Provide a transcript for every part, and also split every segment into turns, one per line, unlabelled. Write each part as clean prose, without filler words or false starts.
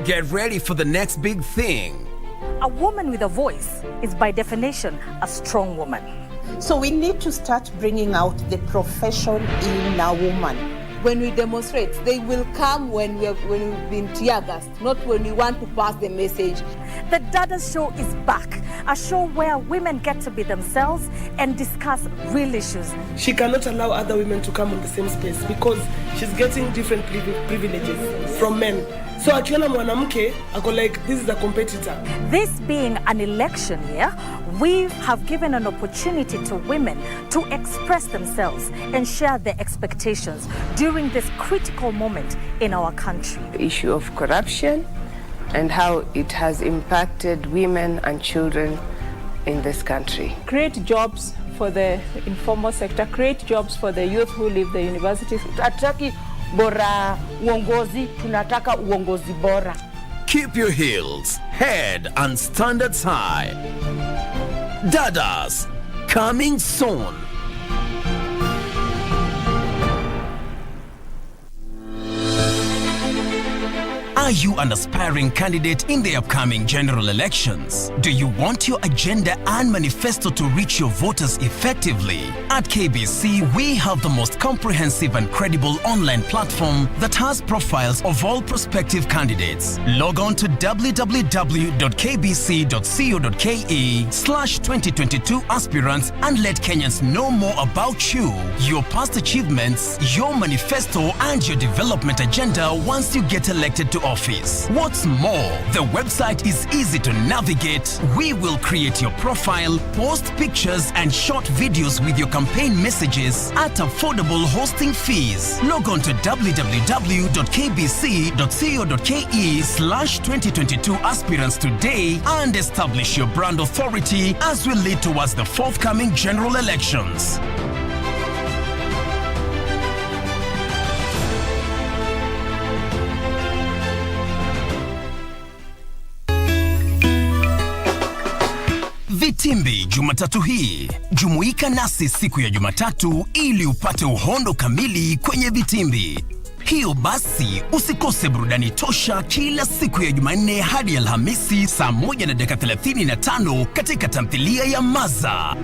Get ready for the next big thing.
A woman with a voice is by definition a strong woman.
So we need to start bringing out the profession in a woman.
When we demonstrate, they will come when we've been tear gassed, not when we want to pass the message.
The Dada's Show is back, a show where women get to be themselves and discuss real issues.
She cannot allow other women to come on the same space because she's getting different privileges from men. So akiona mwanamke, ako like, this is a competitor.
This being an election year, we have given an opportunity to women to express themselves and share their expectations during this critical moment in our country.
The issue of corruption and how it has impacted women and children in this country.
Create jobs for the informal sector, create jobs for the youth who leave the universities.
Hatutaki bora uongozi, tunataka uongozi bora.
Keep your heels, head and standards high. Dadas, coming soon. Are you an aspiring candidate in the upcoming general elections? Do you want your agenda and manifesto to reach your voters effectively? At KBC, we have the most comprehensive and credible online platform that has profiles of all prospective candidates. Log on to www.kbc.co.ke/2022 aspirants and let Kenyans know more about you, your past achievements, your manifesto, and your development agenda once you get elected to office. What's more, the website is easy to navigate. We will create your profile, post pictures and short videos with your campaign messages at affordable hosting fees. Log on to www.kbc.co.ke/2022 aspirants today and establish your brand authority as we lead towards the forthcoming general elections. Vitimbi Jumatatu hii. Jumuika nasi siku ya Jumatatu ili upate uhondo kamili kwenye vitimbi. Hiyo basi usikose burudani tosha kila siku ya Jumanne hadi Alhamisi saa 1:35 katika tamthilia ya Maza.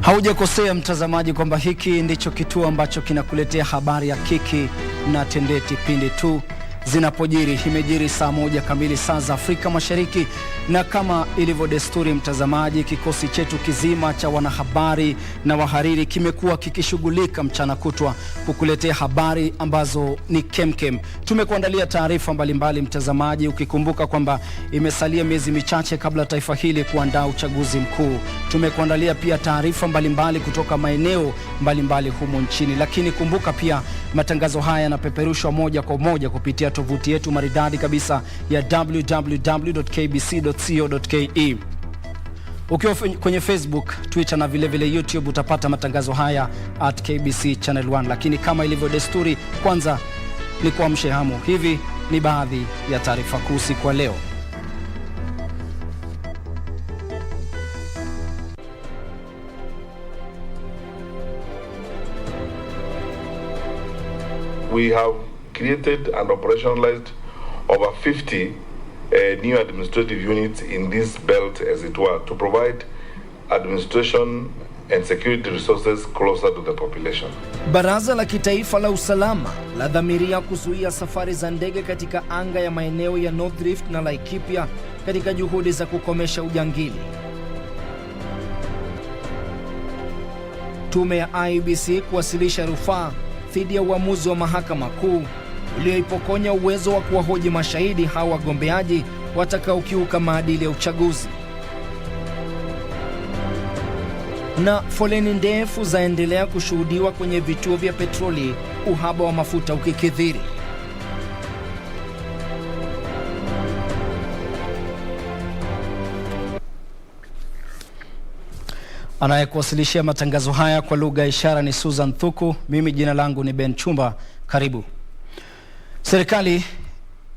Haujakosea mtazamaji kwamba hiki ndicho kituo ambacho kinakuletea habari ya kiki na tendeti pindi tu zinapojiri. Imejiri saa 1 kamili saa za Afrika Mashariki, na kama ilivyo desturi mtazamaji, kikosi chetu kizima cha wanahabari na wahariri kimekuwa kikishughulika mchana kutwa kukuletea habari ambazo ni kemkem. Tumekuandalia taarifa mbalimbali mtazamaji, ukikumbuka kwamba imesalia miezi michache kabla taifa hili kuandaa uchaguzi mkuu. Tumekuandalia pia taarifa mbalimbali kutoka maeneo mbalimbali humu nchini, lakini kumbuka pia matangazo haya yanapeperushwa moja kwa moja kupitia tovuti yetu maridadi kabisa ya www.kbc.co.ke. Ukiwa kwenye Facebook, Twitter na vile vile YouTube utapata matangazo haya at KBC Channel 1. Lakini kama ilivyo desturi, kwanza ni kuamshe hamu. Hivi ni baadhi ya taarifa kuu kwa leo.
We have created and operationalized over 50 new administrative units in this belt, as it were, to provide administration and security resources closer to the population.
Baraza la Kitaifa la Usalama la dhamiria kuzuia safari za ndege katika anga ya maeneo ya North Rift na Laikipia katika juhudi za kukomesha ujangili. Tume ya IBC kuwasilisha rufaa dhidi ya uamuzi wa mahakama kuu ulioipokonya uwezo wa kuwahoji mashahidi hawa wagombeaji watakaokiuka maadili ya uchaguzi. Na foleni ndefu zaendelea kushuhudiwa kwenye vituo vya petroli, uhaba wa mafuta ukikithiri. Anayekuwasilishia matangazo haya kwa lugha ya ishara ni Susan Thuku. Mimi jina langu ni Ben Chumba. Karibu. Serikali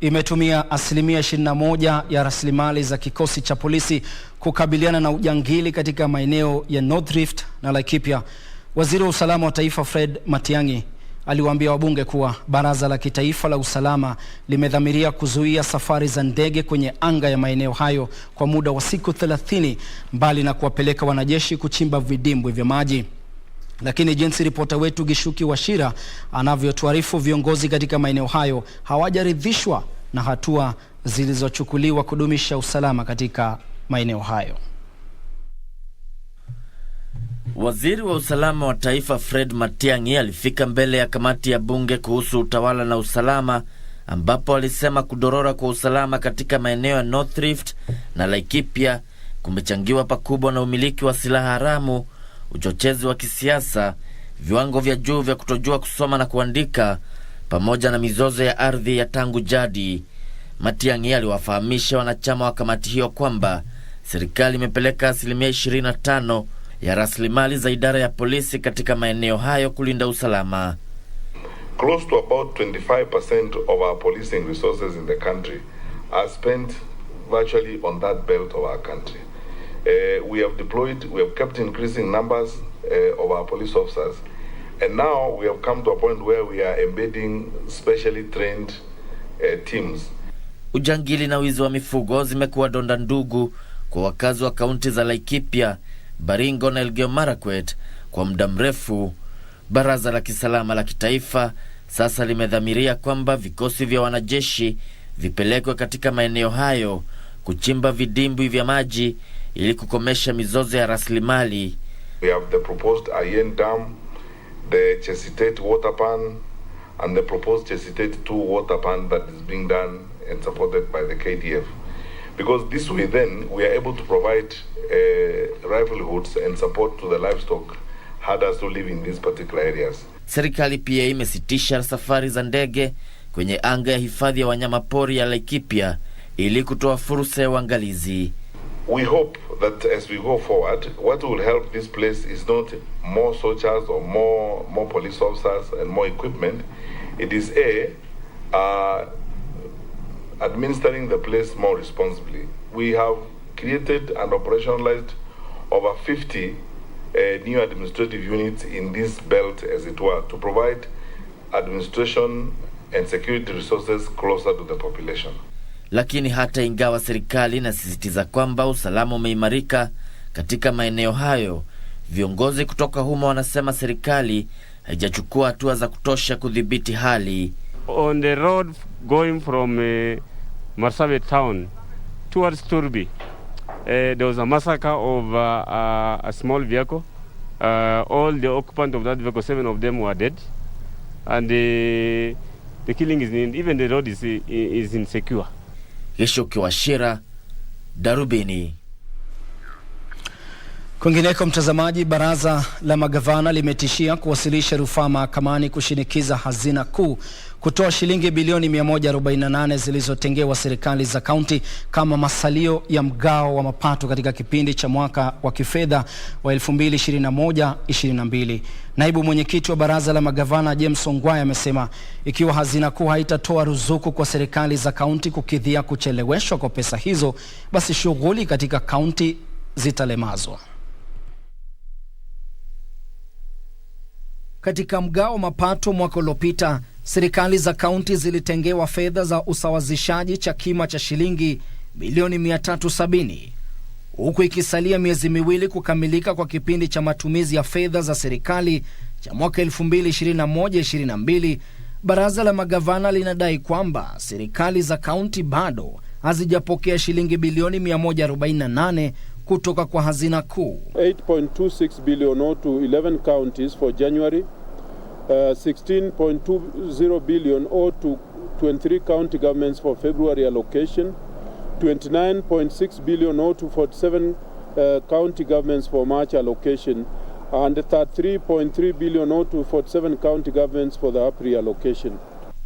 imetumia 21% ya rasilimali za kikosi cha polisi kukabiliana na ujangili katika maeneo ya North Rift na Laikipia. Waziri wa usalama wa taifa Fred Matiang'i aliwaambia wabunge kuwa Baraza la Kitaifa la Usalama limedhamiria kuzuia safari za ndege kwenye anga ya maeneo hayo kwa muda wa siku 30, mbali na kuwapeleka wanajeshi kuchimba vidimbwi vya maji. Lakini jinsi ripota wetu Gishuki Washira anavyotuarifu, viongozi katika maeneo hayo hawajaridhishwa na hatua zilizochukuliwa kudumisha usalama katika maeneo hayo.
Waziri wa usalama wa taifa Fred Matiang'i alifika mbele ya kamati ya bunge kuhusu utawala na usalama, ambapo alisema kudorora kwa usalama katika maeneo ya North Rift na Laikipia kumechangiwa pakubwa na umiliki wa silaha haramu, uchochezi wa kisiasa, viwango vya juu vya kutojua kusoma na kuandika, pamoja na mizozo ya ardhi ya tangu jadi. Matiang'i aliwafahamisha wanachama wa kamati hiyo kwamba serikali imepeleka 25% ya rasilimali za idara ya polisi katika maeneo hayo kulinda usalama.
Close to about 25% of our policing resources in the country are spent virtually on that belt of our country. We have kept increasing numbers of our police officers, and now we have come to a point where we are embedding specially trained teams.
Ujangili na wizi wa mifugo zimekuwa donda ndugu kwa wakazi wa kaunti za Laikipia, Baringo na Elgeyo Marakwet kwa muda mrefu. Baraza la Kisalama la Kitaifa sasa limedhamiria kwamba vikosi vya wanajeshi vipelekwe katika maeneo hayo kuchimba vidimbwi vya maji ili kukomesha mizozo ya rasilimali.
We have the proposed Ayen Dam, the Chesitate water pan, and the proposed Chesitate 2 water pan that is being done and supported by the KDF. Because this way then we are able to provide livelihoods and support to the livestock herders who live in these particular areas.
Serikali pia imesitisha safari za ndege kwenye anga ya hifadhi ya wanyamapori ya Laikipia ili kutoa fursa ya uangalizi.
We hope that as we go forward, what will help this place is not more soldiers or more police officers and more equipment. It is administering the place more responsibly. We have created and operationalized over 50 new administrative units in this belt, as it were, to provide administration and security resources closer to the population.
Lakini hata ingawa serikali inasisitiza kwamba usalama umeimarika katika maeneo hayo, viongozi kutoka humo wanasema serikali haijachukua hatua za kutosha kudhibiti hali.
On the road going from Marsabit town towards Turbi, there was a massacre of a small vehicle. All the occupants of that vehicle, 7 of them were dead, and the killing is even the road is insecure.
Gishuki Washira, Darubini.
Kwingineko mtazamaji, baraza la magavana limetishia kuwasilisha rufaa mahakamani kushinikiza hazina kuu kutoa shilingi bilioni 148 zilizotengewa serikali za kaunti kama masalio ya mgao wa mapato katika kipindi cha mwaka wa kifedha wa 2021-22. Naibu mwenyekiti wa baraza la magavana James Ongwae amesema ikiwa hazina kuu haitatoa ruzuku kwa serikali za kaunti kukidhia kucheleweshwa kwa pesa hizo, basi shughuli katika kaunti zitalemazwa. Katika mgao mapato mwaka uliopita, serikali za kaunti zilitengewa fedha za usawazishaji cha kima cha shilingi milioni 370, huku ikisalia miezi miwili kukamilika kwa kipindi cha matumizi ya fedha za serikali cha mwaka 2021-22. Baraza la magavana linadai kwamba serikali za kaunti bado hazijapokea shilingi bilioni 148 kutoka kwa hazina kuu.
8.26 billion to 11 counties for January, 16.20 billion to 23 county governments for February allocation, 29.6 billion to 47 county governments for March allocation, and 33.3 billion to 47 county governments for the April allocation.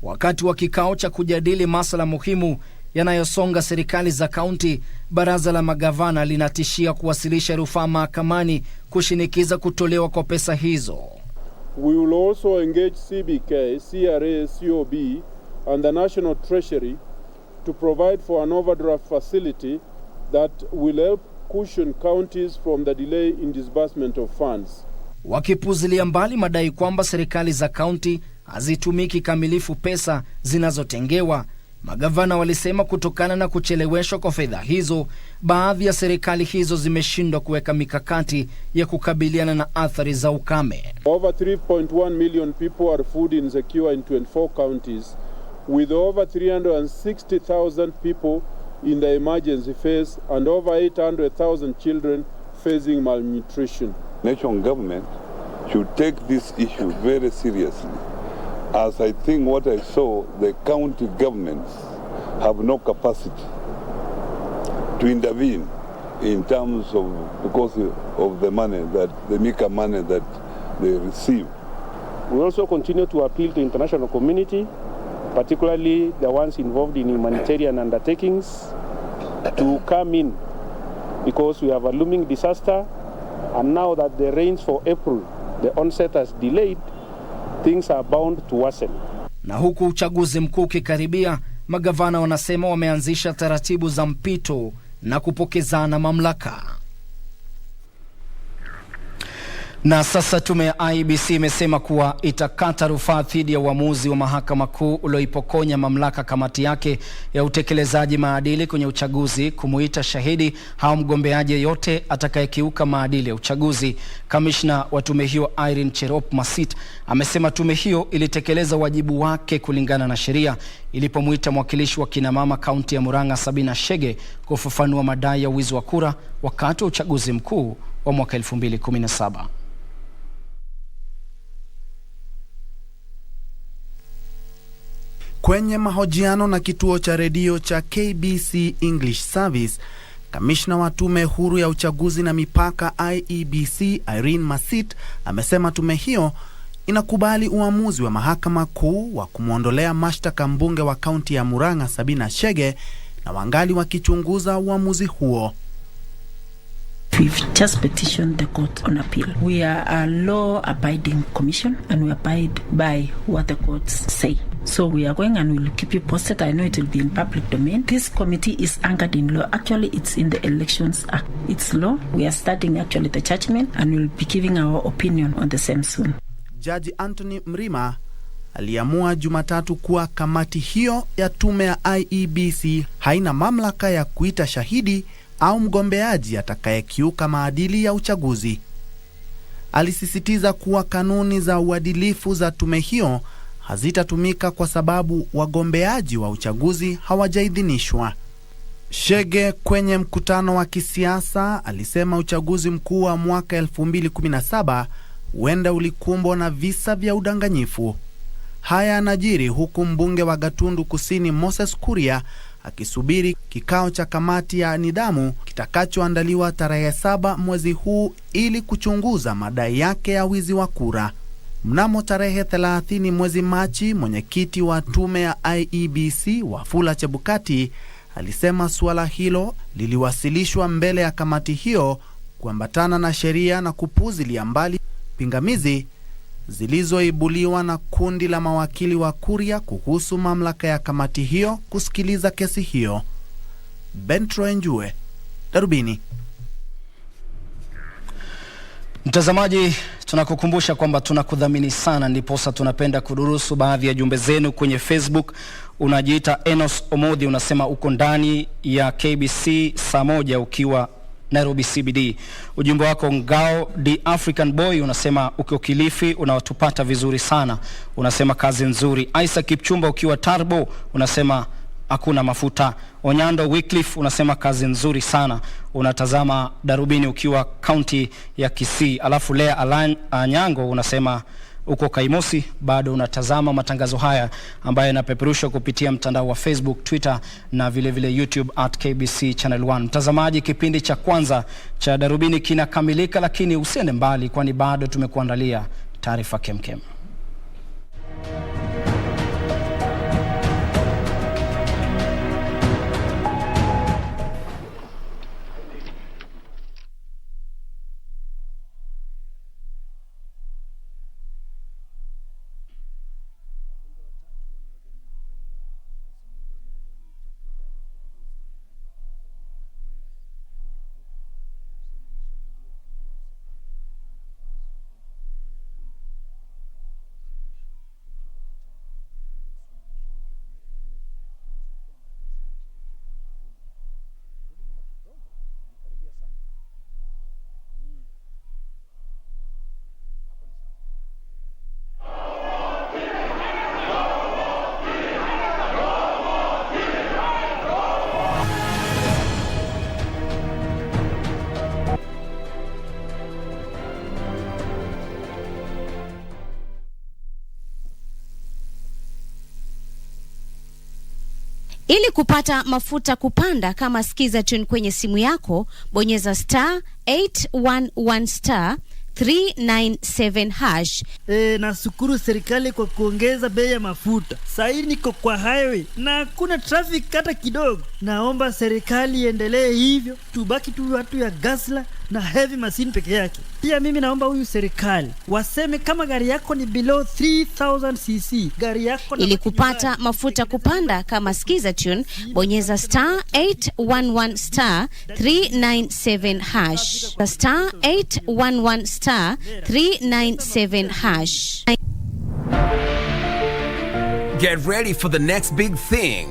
Wakati wa kikao cha kujadili masuala muhimu yanayosonga serikali za kaunti, baraza la magavana linatishia kuwasilisha rufaa mahakamani kushinikiza kutolewa kwa pesa hizo.
We will also engage CBK, CRA, COB and the National Treasury to provide for an overdraft facility that will help cushion counties from the delay in disbursement of funds.
Wakipuzilia mbali madai kwamba serikali za kaunti hazitumiki kamilifu pesa zinazotengewa, magavana walisema kutokana na kucheleweshwa kwa fedha hizo, baadhi ya serikali hizo zimeshindwa kuweka mikakati ya kukabiliana na athari za ukame.
Over 3.1 million people are food insecure in 24 counties, with over 360,000 people in the emergency phase and over 800,000 children facing malnutrition.
National government should take this issue very seriously, as I think what I saw, the county governments have no capacity to intervene in terms of, because of the money that, the meager money that they receive.
We also continue to appeal to international community, particularly the ones involved in humanitarian undertakings, to come in, because we have a looming disaster, and now that the rains for April, the onset has delayed, things are bound to worsen.
Na huku uchaguzi mkuu ukikaribia, magavana wanasema wameanzisha taratibu za mpito na kupokezana mamlaka. Na sasa tume ya IEBC imesema kuwa itakata rufaa dhidi ya uamuzi wa mahakama kuu ulioipokonya mamlaka kamati yake ya utekelezaji maadili kwenye uchaguzi kumuita shahidi au mgombeaji yeyote atakayekiuka maadili ya uchaguzi. Kamishna wa tume hiyo Irene Cherop Masit amesema tume hiyo ilitekeleza wajibu wake kulingana na sheria ilipomuita mwakilishi wa kina mama kaunti ya Murang'a Sabina Chege kufafanua madai ya wizi wa kura wakati wa uchaguzi mkuu wa mwaka 2017.
Kwenye mahojiano na kituo cha redio cha KBC English Service, kamishna wa tume huru ya uchaguzi na mipaka IEBC Irene Masit amesema tume hiyo inakubali uamuzi wa mahakama kuu wa kumuondolea mashtaka mbunge wa kaunti ya Murang'a Sabina Chege na wangali wakichunguza uamuzi huo.
We've just petitioned the court on appeal. We are a law-abiding commission and we abide by what the courts say. So we are going and we'll keep you posted. I know it will be in public domain. This committee is anchored in law. Actually, it's in the Elections Act. It's law. We are starting actually the judgment and we'll be giving our opinion on the same soon.
Jaji Anthony Mrima aliamua Jumatatu kuwa kamati hiyo ya tume ya IEBC haina mamlaka ya kuita shahidi au mgombeaji atakayekiuka maadili ya uchaguzi. Alisisitiza kuwa kanuni za uadilifu za tume hiyo hazitatumika kwa sababu wagombeaji wa uchaguzi hawajaidhinishwa. Chege kwenye mkutano wa kisiasa alisema uchaguzi mkuu wa mwaka 2017 huenda ulikumbwa na visa vya udanganyifu. Haya yanajiri huku mbunge wa Gatundu Kusini Moses Kuria akisubiri kikao cha kamati ya nidhamu kitakachoandaliwa tarehe 7 mwezi huu ili kuchunguza madai yake ya wizi wa kura. Mnamo tarehe 30 mwezi Machi, mwenyekiti wa tume ya IEBC Wafula Chebukati alisema suala hilo liliwasilishwa mbele ya kamati hiyo kuambatana na sheria na kupuzilia mbali pingamizi zilizoibuliwa na kundi la mawakili wa Kuria kuhusu mamlaka ya kamati hiyo kusikiliza kesi hiyo. Bentro Njue, Darubini.
Mtazamaji, Tunakukumbusha kwamba tunakudhamini sana, ndiposa tunapenda kudurusu baadhi ya jumbe zenu kwenye Facebook. Unajiita Enos Omodhi, unasema uko ndani ya KBC saa 1 ukiwa Nairobi CBD. Ujumbe wako Ngao the African Boy unasema ukiwa Kilifi unawatupata vizuri sana. Unasema kazi nzuri. Isaac Chumba ukiwa Tarbo unasema hakuna mafuta. Onyando Wycliffe unasema kazi nzuri sana. Unatazama Darubini ukiwa county ya Kisii. Alafu Lea Anyango unasema uko Kaimosi, bado unatazama matangazo haya ambayo yanapeperushwa kupitia mtandao wa Facebook, Twitter na vile vile YouTube @KBC Channel 1. Mtazamaji, kipindi cha kwanza cha Darubini kinakamilika, lakini usiende mbali kwani bado tumekuandalia taarifa kemkem.
Ili kupata mafuta kupanda kama skiza tune kwenye simu yako, bonyeza *811 397 hash.
Nashukuru serikali kwa kuongeza bei ya mafuta. Sasa niko kwa highway na hakuna traffic hata kidogo. Naomba serikali iendelee hivyo, tubaki tu watu ya gasla na heavy machine peke yake. Pia mimi naomba huyu serikali waseme kama gari yako ni below 3000 cc, gari yako
ili kupata mafuta kupanda kama skiza tune, bonyeza *811 397 hash. *811 397 hash.
Get ready for the next big thing.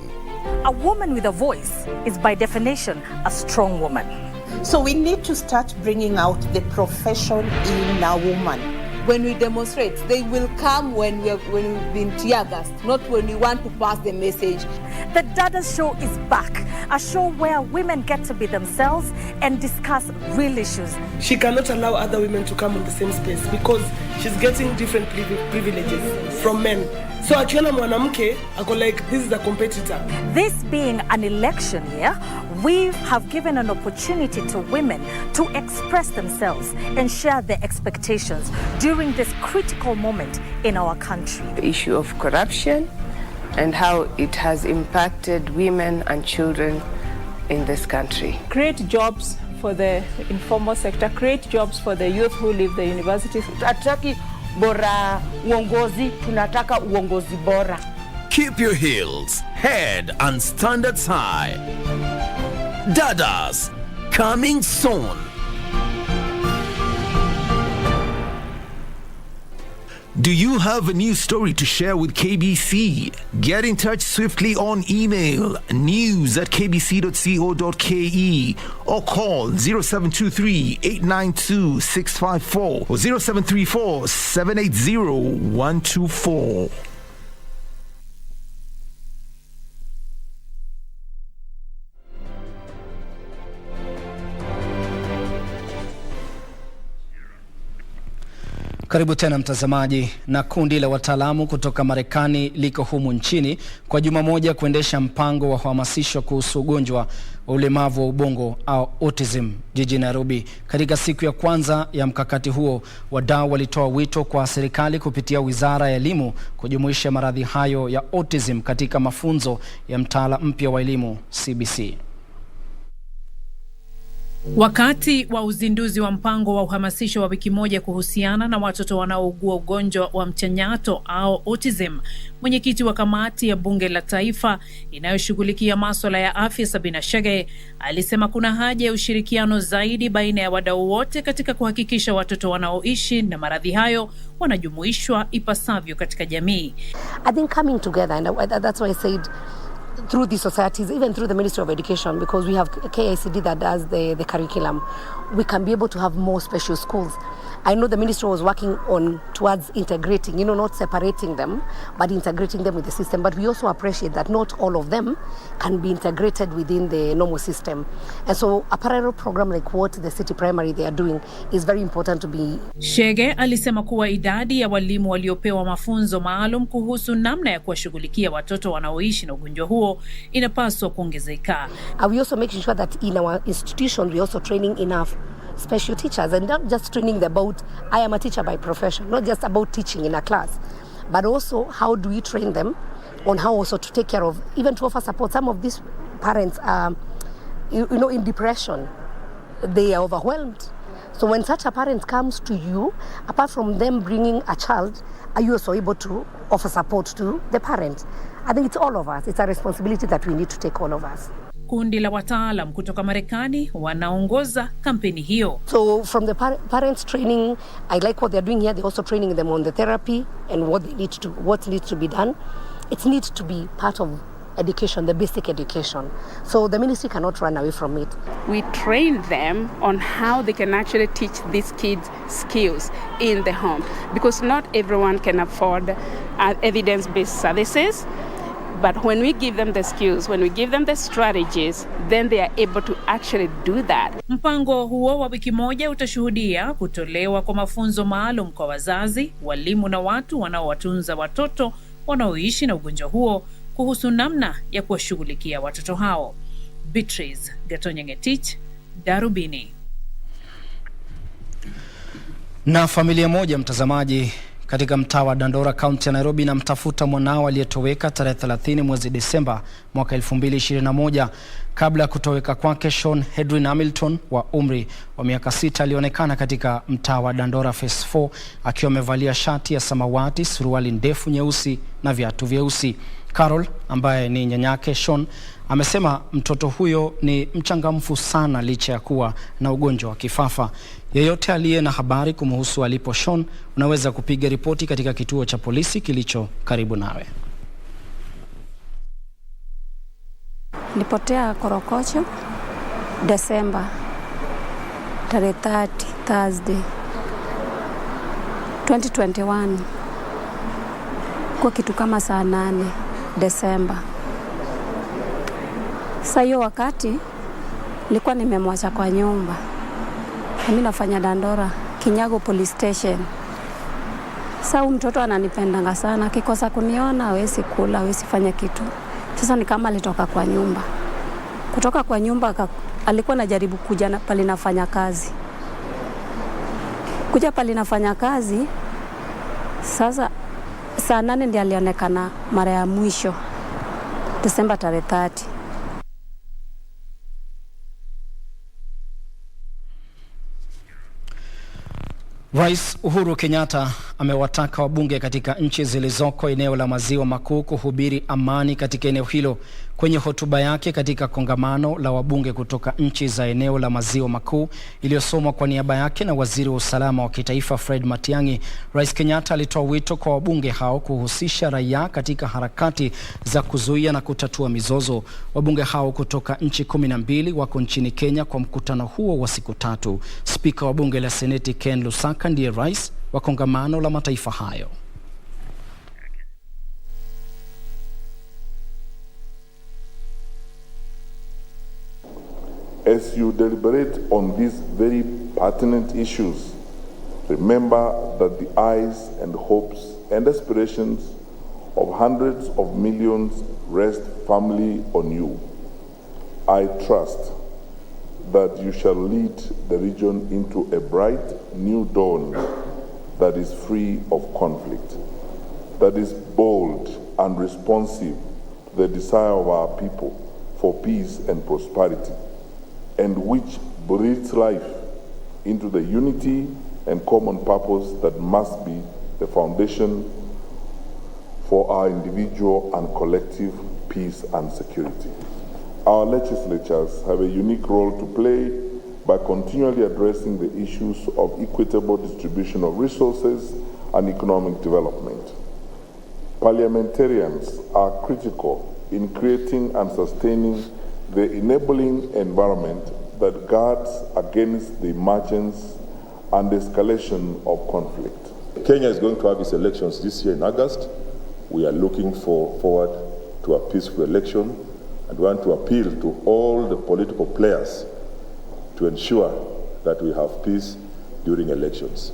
A woman with a voice is by definition a strong woman.
So we need to start bringing out the profession in a woman.
When we demonstrate, they will come when we've been tear gassed, not when we want to pass the message.
The Dada Show is back, a show where women get to be themselves and discuss real issues.
She cannot allow other women to come in the same space because she's getting different privileges from men. So akiona mwanamke ako like this is a competitor.
This being an election year, we have given an opportunity to women to express themselves and share their expectations during this critical moment in our country.
The issue of corruption and how it has impacted women and children in this country.
Create jobs for the informal sector, create jobs for the youth who leave the universities.
Ataki bora uongozi, tunataka uongozi bora.
Keep your heels, head and standards high. Dadas, coming soon. Do you have a new story to share with KBC? Get in touch swiftly on email news@kbc.co.ke or call 0723 892 654 or 0734 780 124.
Karibu tena mtazamaji. Na kundi la wataalamu kutoka Marekani liko humu nchini kwa juma moja kuendesha mpango wa kuhamasisha kuhusu ugonjwa wa ulemavu wa ubongo au autism jijini Nairobi. Katika siku ya kwanza ya mkakati huo, wadau walitoa wito kwa serikali kupitia Wizara ya Elimu kujumuisha maradhi hayo ya autism katika mafunzo ya mtaala mpya wa elimu CBC.
Wakati wa uzinduzi wa mpango wa uhamasisho wa wiki moja kuhusiana na watoto wanaougua ugonjwa wa mchanyato au autism, mwenyekiti wa kamati ya bunge la taifa inayoshughulikia masuala ya afya Sabina Chege alisema kuna haja ya ushirikiano zaidi baina ya wadau wote katika kuhakikisha watoto wanaoishi na maradhi hayo wanajumuishwa ipasavyo katika jamii.
I think coming together, and that's why I said through the societies, even through the Ministry of Education, because we have KICD that does the curriculum, we can be able to have more special schools. I know the ministry was working towards integrating, not separating them, but integrating them with the system. But we also appreciate that not all of them can be integrated within the normal system. And so a parallel program like what the city primary they are doing is very important to be.
Chege alisema kuwa idadi ya walimu waliopewa mafunzo maalum kuhusu namna ya kuwashughulikia watoto wanaoishi na ugonjwa huo inapaswa kuongezeka.
We also making sure that in our institution we also training enough special teachers, and not just training them about I am a teacher by profession, not just about teaching in a class, but also how do we train them on how also to take care of, even to offer support. Some of these parents are in depression, they are overwhelmed. So when such a parent comes to you, apart from them bringing a child, are you also able to offer support to the parent? I think it's all of us. It's a responsibility that we need to take, all of us.
Kundi la wataalam kutoka Marekani wanaongoza kampeni hiyo.
So from the parents training, I like what they're doing here. They're also training them on the therapy and what needs to be done. It needs to be part of education, the basic education. So the ministry cannot run away from it.
We train them on how they can actually teach these kids skills in the home, because not everyone can afford evidence-based services. But when we give them the skills, when we give them the strategies, then they are able to actually do that.
Mpango huo wa wiki moja utashuhudia kutolewa kwa mafunzo maalum kwa wazazi, walimu na watu wanaowatunza watoto wanaoishi na ugonjwa huo kuhusu namna ya kuwashughulikia watoto hao. Beatrice Gatonyengetich, Darubini.
Na familia moja, mtazamaji, katika mtaa wa Dandora, kaunti ya Nairobi, na mtafuta mwanao aliyetoweka tarehe 30 mwezi Desemba mwaka 2021. Kabla ya kutoweka kwake, Sean Hedwin Hamilton wa umri wa miaka 6 alionekana katika mtaa wa Dandora Phase 4 akiwa amevalia shati ya samawati, suruali ndefu nyeusi na viatu vyeusi. Carol, ambaye ni nyanyake Sean, amesema mtoto huyo ni mchangamfu sana licha ya kuwa na ugonjwa wa kifafa. Yeyote aliye na habari kumhusu alipo Sean, unaweza kupiga ripoti katika kituo cha polisi kilicho karibu nawe.
Nilipotea Korokocho Desemba tarehe 30 Thursday 2021 kwa kitu kama saa 8 Desemba. Sasa hiyo wakati nilikuwa nimemwacha kwa nyumba. Mimi nafanya Dandora Kinyago Police Station. Sasa mtoto ananipendanga sana, akikosa kuniona hawezi kula, hawezi fanya kitu. Sasa ni kama alitoka kwa nyumba. Kutoka kwa nyumba alikuwa anajaribu kuja pale nafanya kazi. Kuja pale nafanya kazi. Sasa saa 8 ndiye alionekana mara ya mwisho Desemba tarehe 30.
Rais Uhuru Kenyatta amewataka wabunge katika nchi zilizoko eneo la Maziwa Makuu kuhubiri amani katika eneo hilo. Kwenye hotuba yake katika kongamano la wabunge kutoka nchi za eneo la Maziwa Makuu iliyosomwa kwa niaba yake na Waziri wa Usalama wa Kitaifa Fred Matiang'i, Rais Kenyatta alitoa wito kwa wabunge hao kuhusisha raia katika harakati za kuzuia na kutatua mizozo. Wabunge hao kutoka nchi 12 wako nchini Kenya kwa mkutano huo wa siku 3. Spika wa bunge la Seneti Ken Lusaka ndiye rais wa kongamano la mataifa hayo.
As you deliberate on these very pertinent issues, remember that the eyes and hopes and aspirations of hundreds of millions rest firmly on you. I trust that you shall lead the region into a bright new dawn that is free of conflict, that is bold and responsive to the desire of our people for peace and prosperity, and which breathes life into the unity and common purpose that must be the foundation for our individual and collective peace and security. Our legislatures have a unique role to play by continually addressing the issues of equitable distribution of resources and economic development. Parliamentarians are critical in creating and sustaining the enabling environment that guards against the emergence and escalation of conflict.
Kenya is going to have its elections this year in August. We are looking forward to a peaceful election and want to appeal to all the political players to ensure that we have peace during elections.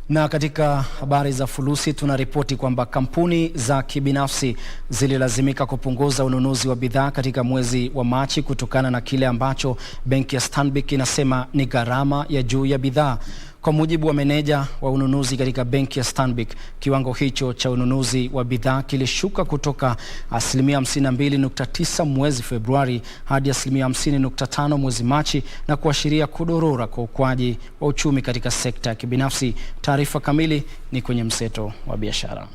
Na katika habari za fulusi tunaripoti kwamba kampuni za kibinafsi zililazimika kupunguza ununuzi wa bidhaa katika mwezi wa Machi kutokana na kile ambacho benki ya Stanbic inasema ni gharama ya juu ya bidhaa. Kwa mujibu wa meneja wa ununuzi katika benki ya Stanbic, kiwango hicho cha ununuzi wa bidhaa kilishuka kutoka 52.9 mwezi Februari hadi 50.5 mwezi Machi na kuashiria kudorora kwa ukuaji wa uchumi katika sekta ya kibinafsi. Taarifa kamili ni kwenye mseto wa biashara.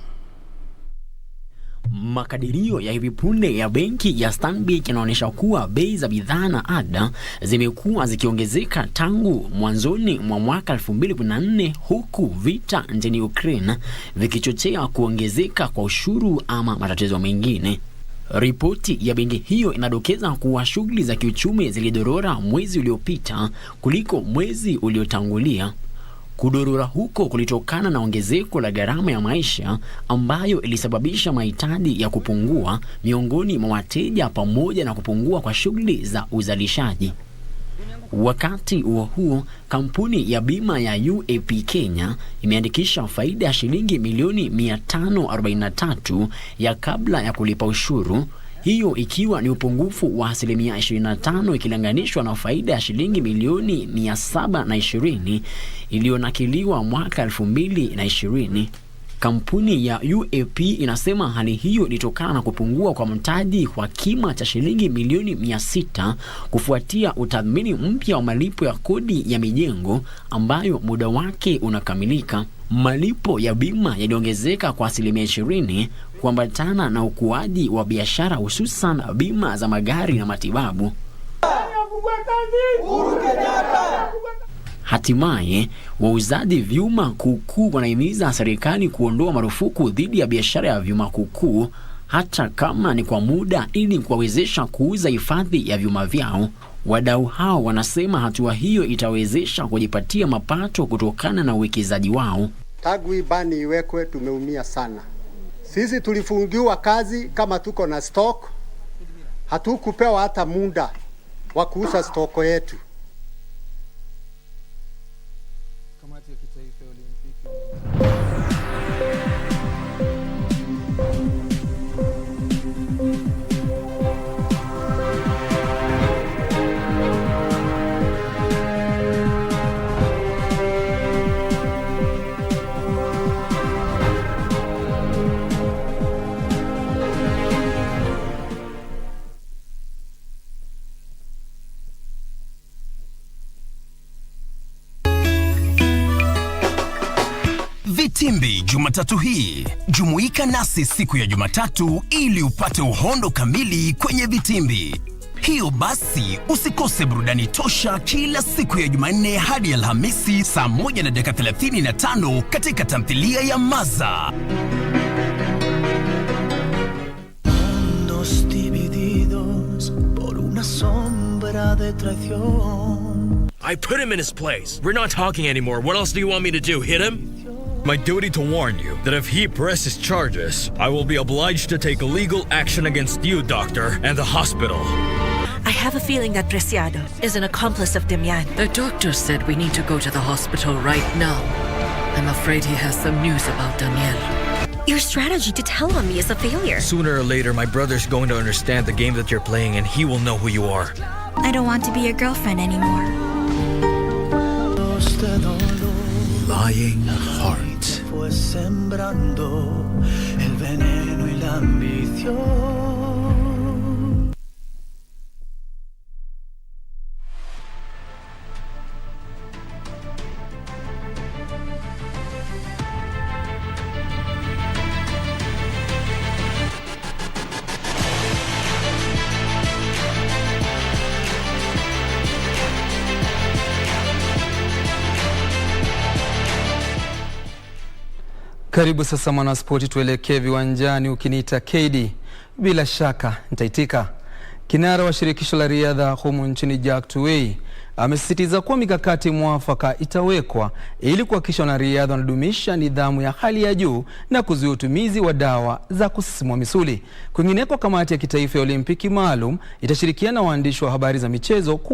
Makadirio ya hivi punde ya benki ya Stanbic yanaonyesha kuwa bei za bidhaa na ada zimekuwa zikiongezeka tangu mwanzoni mwa mwaka 2014, huku vita nchini Ukraine vikichochea kuongezeka kwa ushuru ama matatizo mengine. Ripoti ya benki hiyo inadokeza kuwa shughuli za kiuchumi zilidorora mwezi uliopita kuliko mwezi uliotangulia. Kudorora huko kulitokana na ongezeko la gharama ya maisha ambayo ilisababisha mahitaji ya kupungua miongoni mwa wateja pamoja na kupungua kwa shughuli za uzalishaji. Wakati huo kampuni ya bima ya UAP Kenya imeandikisha faida ya shilingi milioni 543 ya kabla ya kulipa ushuru, hiyo ikiwa ni upungufu wa 25% ikilinganishwa na faida ya shilingi milioni 720 iliyonakiliwa mwaka 2020. Kampuni ya UAP inasema hali hiyo ilitokana na kupungua kwa mtaji kwa kima cha shilingi milioni 600 kufuatia utathmini mpya wa malipo ya kodi ya mijengo ambayo muda wake unakamilika. Malipo ya bima yaliongezeka kwa 20% kuambatana na ukuaji wa biashara, hususan bima za magari na matibabu. Hatimaye, wauzaji vyuma kuukuu wanahimiza serikali kuondoa marufuku dhidi ya biashara ya vyuma kuukuu hata kama ni kwa muda ili kuwawezesha kuuza hifadhi ya vyuma vyao. Wadau hao wanasema hatua hiyo itawezesha kujipatia mapato kutokana na uwekezaji wao.
Tangu bani iwekwe tumeumia sana. Sisi tulifungiwa kazi kama tuko na stock, hatukupewa hata muda wa kuuza stock yetu. Kamati ya kitaifa ya Olimpiki.
Vitimbi Jumatatu hii. Jumuika nasi siku ya Jumatatu ili upate uhondo kamili kwenye vitimbi. Hiyo basi usikose burudani tosha kila siku ya Jumanne hadi Alhamisi saa 1:35 katika tamthilia ya Maza.
Mundos divididos por una sombra de traición.
I put him in his place. We're not talking anymore. What else do you want me to do? Hit him? My duty to warn you that if he presses charges, I will be obliged to take legal action against you, doctor, and the hospital.
I have a feeling that Preciado is an accomplice of Damian.
The doctor said we need to go to the hospital right now. I'm afraid he has some news about Daniel.
Your strategy to tell on me is a failure.
Sooner or later, my brother's going to understand the game that you're playing and he will know who you are.
I don't want to be your girlfriend anymore.
Lying heart. Fue sembrando el veneno y la ambición.
Karibu sasa mwanaspoti, tuelekee viwanjani. Ukiniita KD bila shaka nitaitika. Kinara wa shirikisho la riadha humu nchini Jack Tuwei amesisitiza kuwa mikakati mwafaka itawekwa ili kuhakikisha wanariadha wanadumisha nidhamu ya hali ya juu na kuzuia utumizi wa dawa za kusisimua misuli. Kwingineko, kamati ya kitaifa ya Olimpiki maalum itashirikiana na waandishi wa habari za michezo